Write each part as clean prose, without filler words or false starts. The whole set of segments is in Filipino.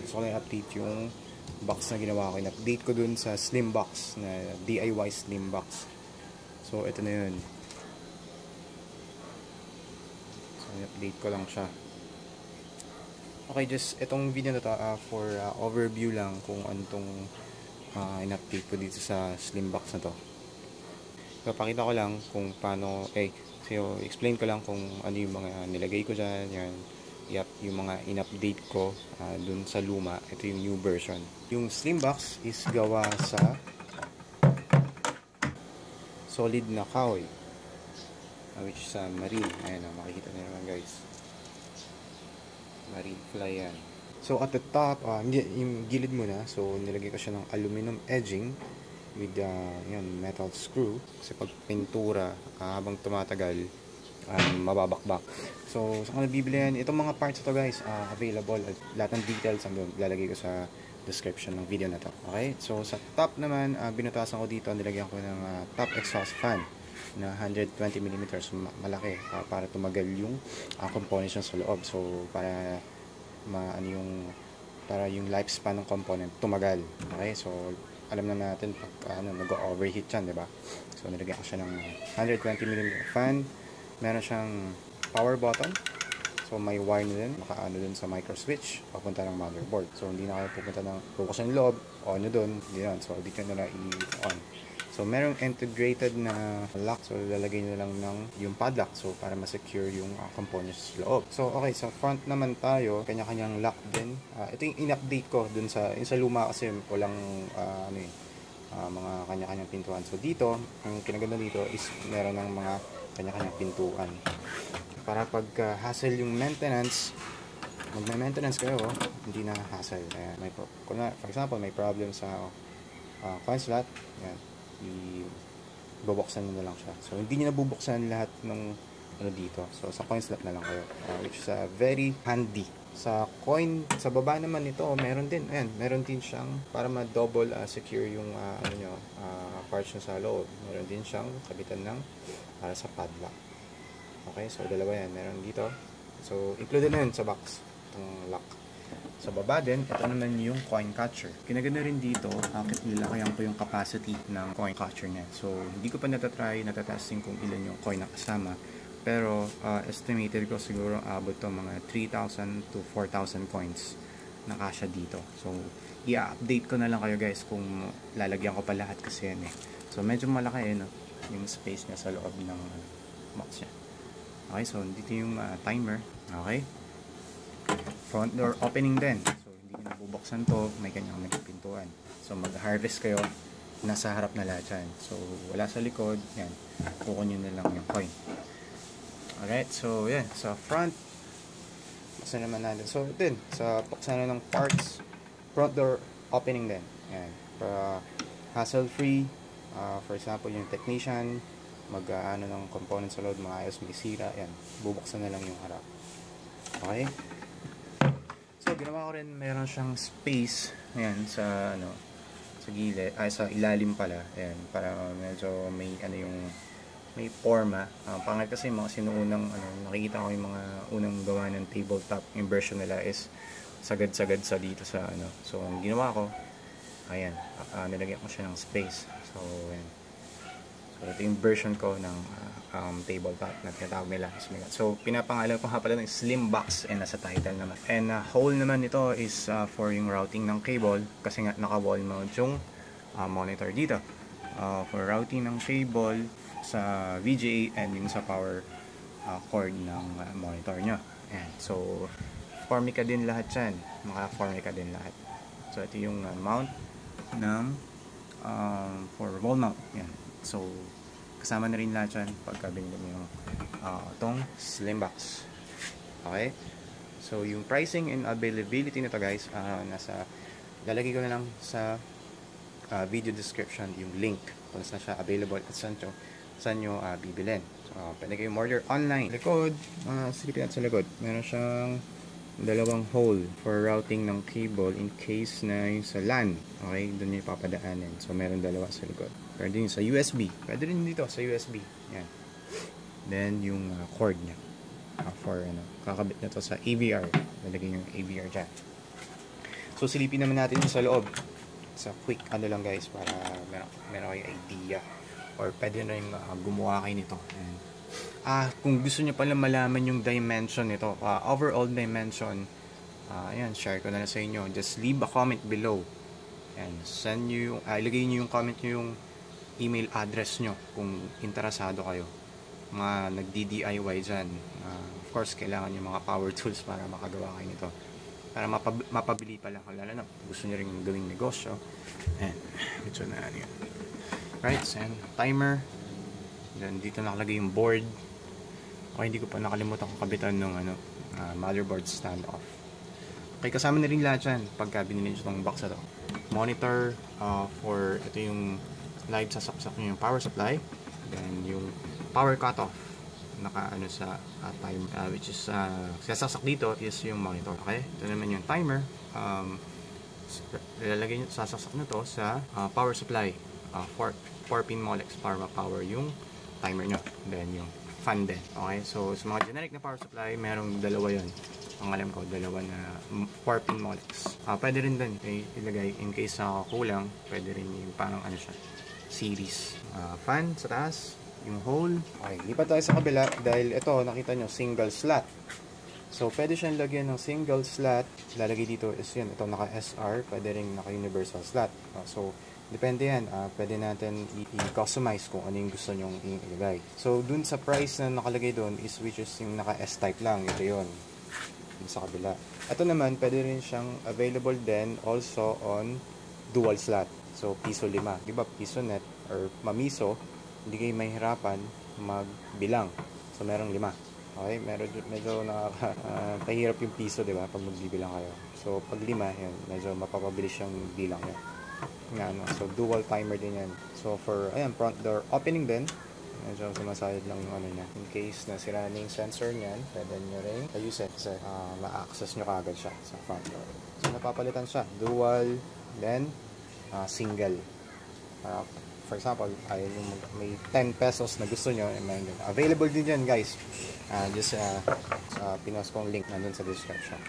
gusto ko lang update yung box na ginawa ko. In-update ko dun sa slim box na DIY slim box. So ito na yun. So in-update ko lang siya. Okay, just itong video na to for overview lang kung ano tong in-update ko dito sa slim box na to. So pakita ko lang kung paano, so explain ko lang kung ano yung mga nilagay ko dyan. Yan. Yung mga in-update ko dun sa luma. Ito yung new version. Yung slim box is gawa sa solid na kahoy, which is marine. Ayan, makikita nyo naman guys, marine fly yan. So at the top, yung gilid muna, so nilagay ko siya ng aluminum edging with yan, metal screw, kasi pag pintura habang tumatagal mababakbak. So saan ko nabibili yan? Itong mga parts ito guys, available. Lahat ng details andun, lalagay ko sa description ng video na to. Okay, so sa top naman, binutasan ko dito, nilagyan ko ng top exhaust fan na 120mm, malaki, para tumagal yung components sa loob. So para para yung lifespan ng component tumagal. Okay, so alam na natin pag nag-overheat yan, diba? So nilagyan ko siya ng 120mm fan. Meron siyang power button. So may wire na din, makaano dun sa micro switch papunta ng motherboard. So hindi na kayo pupunta ng focus yung loob, on nyo dun, hindi yun. So dito nyo na i-on. So merong integrated na lock. So lalagay nyo lang ng yung padlock, so para ma-secure yung components sa loob. So okay, sa front naman tayo, kanya-kanyang lock din. Ito yung in-update ko dun sa luma, kasi walang mga kanya-kanyang pintuan. So dito, ang kinaganda dito is meron ng mga kanya-kanyang pintuan. Para pag hassle yung maintenance, magme-maintenance kayo, hindi na hassle. For example, may problem sa coin slot, yan, ibubuksan nyo na lang siya. So hindi nyo nabubuksan lahat ng dito. So sa coin slot na lang kayo, which is very handy. Sa baba naman nito, meron din siyang para ma-double secure yung parts nyo sa loob. Meron din siyang kabitan ng para sa padlock. Okay, so dalawa yan. Meron dito. So included na yun sa box, itong lock. Sa baba din, ito naman yung coin catcher. Kinaganda rin dito, nilakayan ko yung capacity ng coin catcher niya. So hindi ko pa natatesting kung ilan yung coin na kasama. Pero estimated ko siguro abot to mga 3,000 to 4,000 coins na kasya dito. So i-update ko na lang kayo guys kung lalagyan ko pa lahat, kasi yan So medyo malaki yung space niya sa loob ng box niya. Okay, so dito yung timer. Okay, front door opening din. So hindi nyo nabubuksan to, may kanyang pintuan. So mag-harvest kayo, nasa harap na lahat yan. So wala sa likod, yan, kukunin nyo na lang yung coin. Alright, so yan, sa front, buksan naman natin. So din, sa buksan na ng parts, front door opening din. Yan, para hassle free. For example, yung technician ng components sa loob, maayos, may sira, yan, bubuksan na lang yung harap. Okay, so ginawa ko rin, meron siyang space yan sa sa gilid, sa ilalim pala, yan, para medyo may forma. Pangit kasi mga sinuunang nakikita ko yung mga unang gawa ng tabletop, yung version nila is sagad-sagad sa dito sa So ang ginawa ko, ayan, nilagyan ko siya ng space. So ayan, so ito yung version ko ng tabletop na tinatawag nila. So pinapangalan ko pala ng slim box, and nasa title naman. And hole naman ito is for yung routing ng cable, kasi nga naka wall mount yung monitor dito. For routing ng cable sa VGA and yung sa power cord ng monitor nyo. Ayan. So Formica din lahat yan, Formica din lahat. So ito yung mount ng for wall mount. Ayan. So kasama na rin lahat yan pagka binili mo yung itong slim box. Okay, so yung pricing and availability nito guys, lalagay ko na lang sa video description yung link kung saan siya available at saan nyo bibilin. So pwede kayong order online. Likod, silipin natin sa likod, meron siyang dalawang hole for routing ng cable in case na yung sa LAN. Okay, doon nyo ipapadaanin. So meron dalawa sa likod. Pwede yung sa USB, pwede rin dito sa USB. Yan. Then yung cord nya for kakabit na to sa AVR. Lalagay yung AVR dyan. So, silipin naman natin yung sa loob. Sa quick ano lang guys, para meron kayong idea. Or pwede na yung gumawa kayo nito. Kung gusto nyo pala malaman yung dimension nito, overall dimension, ayan, share ko na lang sa inyo. Just leave a comment below. And send nyo yung, ilagay nyo yung comment nyo yung email address nyo kung interesado kayo. Mga nagdi-DIY dyan. Of course, kailangan yung mga power tools para makagawa kayo nito. Para mapabili pala. Lalo na gusto nyo rin gawing negosyo. And, ito na yun. Right, and timer. Then, dito nakalagay yung board. Okay, hindi ko pa nakalimutan kung kabitan ng motherboard standoff. Okay, kasama na rin lahat yan pagka binili nyo itong box na to. Monitor for, ito yung live sasaksak nyo yung power supply. Then, yung power cutoff. Sa time, which is, sasaksak dito is yung monitor. Okay, ito naman yung timer. Ilalagay nyo, sasaksak nyo to sa power supply. 4-pin Molex para ma-power yung timer nyo. Then, yung fan din. Okay, so sa mga generic na power supply, merong dalawa yon. Ang alam ko, dalawa na 4-pin Molex. Pwede rin din ilagay in case kulang, pwede rin yung parang siya, series. Fan sa taas, yung hole. Okay, lipat tayo sa kabila dahil ito, nakita nyo, single slot. So, pwede siyang lagyan ng single slot. Lalagay dito is yun, ito naka-SR, pwede rin naka-universal slot. So, depende yan. Pwede natin i-customize kung ano yung gusto nyong ilagay. So, dun sa price na nakalagay dun is which is yung naka-S-type lang. Ito yun. Dun sa kabila. Ito naman, pwede rin siyang available din also on dual slot. So, piso 5. Diba, piso net or mamiso, hindi kayo mahirapan magbilang. So, merong 5. Okay? Medyo nakakahirap yung piso, diba, pag magbibilang kayo. So, pag 5, yun, medyo mapapabilis yung bilang yun. So dual timer din yan. So for front door opening din, medyo sumasayad lang yung niya. In case na sira na yung sensor niyan, pwede nyo rin ayusin kasi ma-access nyo kagad siya sa front door. So napapalitan siya, dual, then single. For example, may 10 pesos na gusto nyo, available din yan guys. Just pinost kong link nandun sa description.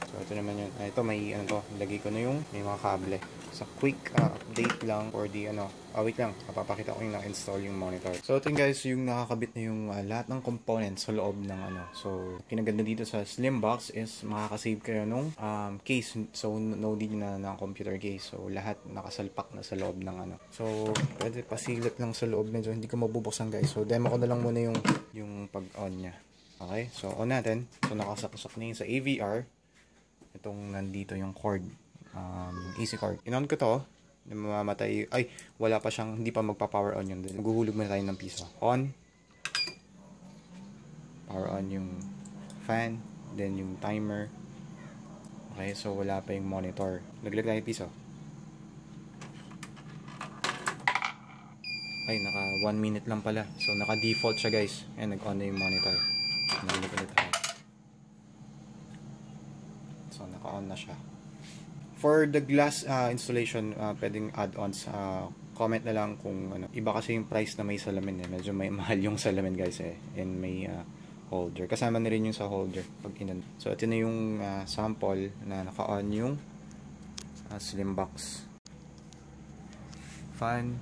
So ito naman yun. Ito may lagay ko na yung may mga kable. Sa quick update lang for the wait lang, papakita ko yung na-install yung monitor. So ito guys, yung nakakabit na yung lahat ng components sa loob ng So kinaganda dito sa slim box is makakasave kayo nung case. So no need na ng computer case. So lahat nakasalpak na sa loob ng So pwede pasilip lang sa loob medyo hindi ko mabubuksan guys. So demo ko na lang muna yung pag-on niya. Okay, so on natin. So nakasaksak na yun sa AVR. Itong nandito yung cord. Yung AC cord. In-on ko to. Mamamatay. Ay, wala pa siyang, hindi pa magpa-power on yun. Maghuhulog muna tayo ng piso. On. Power on yung fan. Then yung timer. Okay, so wala pa yung monitor. Naglag tayo piso. Ay, naka 1 minute lang pala. So naka-default siya guys. Ayan, nag-on na yung monitor. Naglag ulit tayo. So naka-on na siya. For the glass installation, pwedeng add-ons. Comment na lang kung iba kasi yung price na may salamin medyo may mahal yung salamin guys and may holder. Kasama na rin yung sa holder pag inan. So ito na yung sample na naka-on yung slim box. Fan.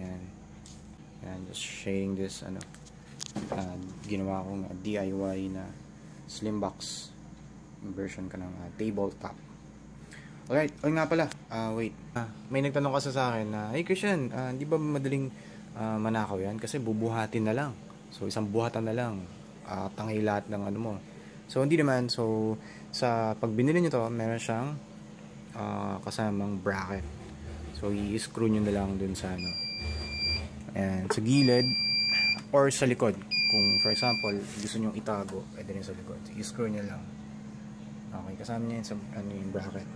Ayan. Ayan, just sharing this ginawa kong DIY na slim box version ka ng tabletop. Alright, nga pala. Wait. May nagtanong kasi sa akin na, hey Christian, di ba madaling manakaw yan? Kasi bubuhatin na lang. So, isang buhatan na lang. Tangay lahat ng mo. So, hindi naman. So, sa pag binili nyo to, meron siyang kasamang bracket. So, i-screw nyo na lang dun sa and sa gilid or sa likod. Kung for example, gusto nyo itago, pwede rin sa likod. I-screw nyo lang. Okay, kasama nyo yun sa yung bracket.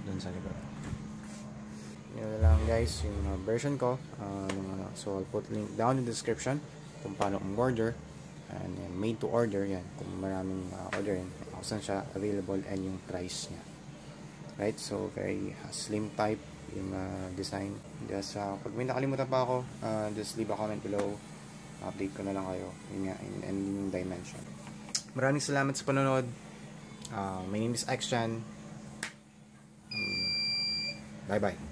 Doon sa likod. Yun lang guys, yung version ko. So I'll put link down in the description kung paano order. And made to order, yan. Kung maraming order yan. Kung saan siya available and yung price niya. Right, so very slim type yung design. Just, pag may nakalimutan pa ako, just leave a comment below. Update ko na lang kayo yun nga, and yung dimension. Maraming salamat sa panonood. My name is Akshan. Bye-bye.